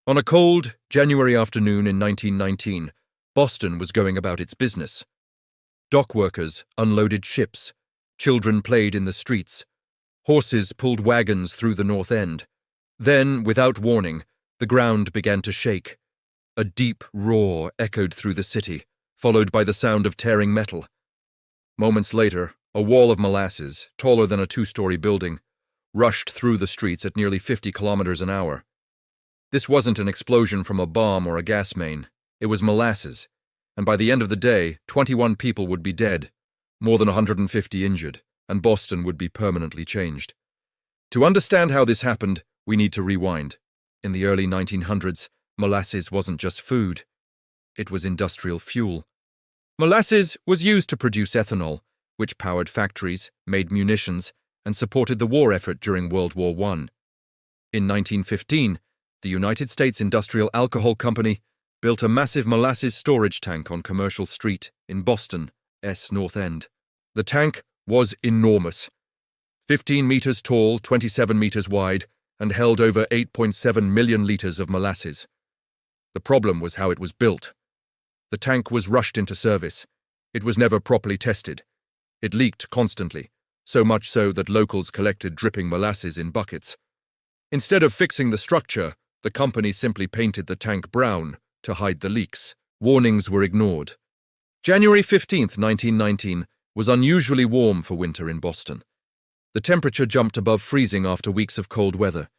On a cold January afternoon in 1919, Boston was going about its business. Dock workers unloaded ships, children played in the streets, horses pulled wagons through the North End. Then, without warning, the ground began to shake. A deep roar echoed through the city, followed by the sound of tearing metal. Moments later, a wall of molasses, taller than a two-story building, rushed through the streets at nearly 50 kilometers an hour. This wasn't an explosion from a bomb or a gas main. It was molasses, and by the end of the day, 21 people would be dead, more than 150 injured, and Boston would be permanently changed. To understand how this happened, we need to rewind. In the early 1900s, molasses wasn't just food. It was industrial fuel. Molasses was used to produce ethanol, which powered factories, made munitions, and supported the war effort during World War I. In 1915, the United States Industrial Alcohol Company built a massive molasses storage tank on Commercial Street in Boston's North End. The tank was enormous, 15 meters tall, 27 meters wide, and held over 8.7 million liters of molasses. The problem was how it was built. The tank was rushed into service. It was never properly tested. It leaked constantly, so much so that locals collected dripping molasses in buckets. Instead of fixing the structure, the company simply painted the tank brown to hide the leaks. Warnings were ignored. January 15, 1919, was unusually warm for winter in Boston. The temperature jumped above freezing after weeks of cold weather.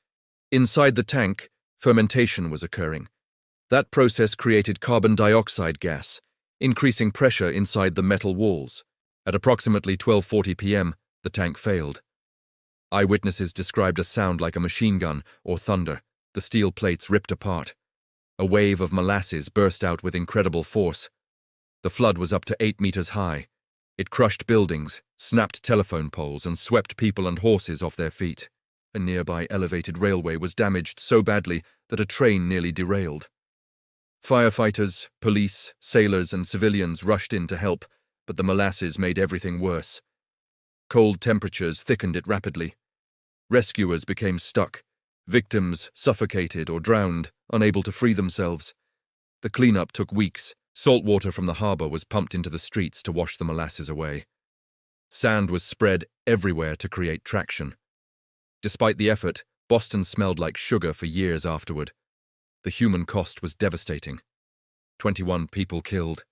Inside the tank, fermentation was occurring. That process created carbon dioxide gas, increasing pressure inside the metal walls. At approximately 12:40 p.m., the tank failed. Eyewitnesses described a sound like a machine gun or thunder. The steel plates ripped apart. A wave of molasses burst out with incredible force. The flood was up to 8 meters high. It crushed buildings, snapped telephone poles, and swept people and horses off their feet. A nearby elevated railway was damaged so badly that a train nearly derailed. Firefighters, police, sailors, and civilians rushed in to help, but the molasses made everything worse. Cold temperatures thickened it rapidly. Rescuers became stuck. Victims suffocated or drowned, unable to free themselves. The cleanup took weeks. Salt water from the harbor was pumped into the streets to wash the molasses away. Sand was spread everywhere to create traction. Despite the effort, Boston smelled like sugar for years afterward. The human cost was devastating. 21 people killed.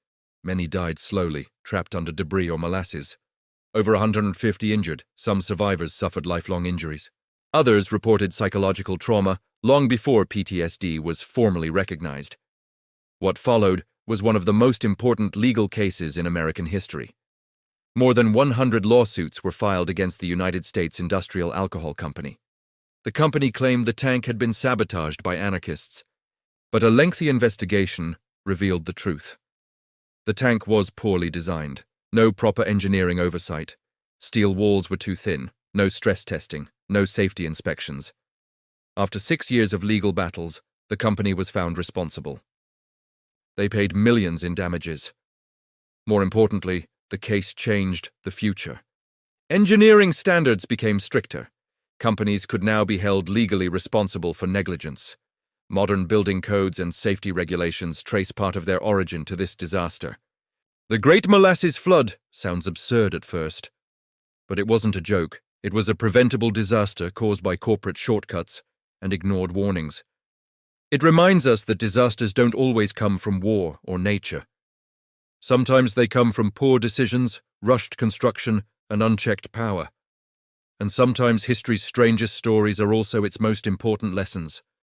Many died slowly, trapped under debris or molasses. Over 150 injured. Some survivors suffered lifelong injuries. Others reported psychological trauma long before PTSD was formally recognized. What followed was one of the most important legal cases in American history. More than 100 lawsuits were filed against the United States Industrial Alcohol Company. The company claimed the tank had been sabotaged by anarchists, but a lengthy investigation revealed the truth. The tank was poorly designed, no proper engineering oversight. Steel walls were too thin, no stress testing, no safety inspections. After 6 years of legal battles, the company was found responsible. They paid millions in damages. More importantly, the case changed the future. Engineering standards became stricter. Companies could now be held legally responsible for negligence. Modern building codes and safety regulations trace part of their origin to this disaster. The Great Molasses Flood sounds absurd at first, but it wasn't a joke. It was a preventable disaster caused by corporate shortcuts and ignored warnings. It reminds us that disasters don't always come from war or nature. Sometimes they come from poor decisions, rushed construction, and unchecked power. And sometimes history's strangest stories are also its most important lessons.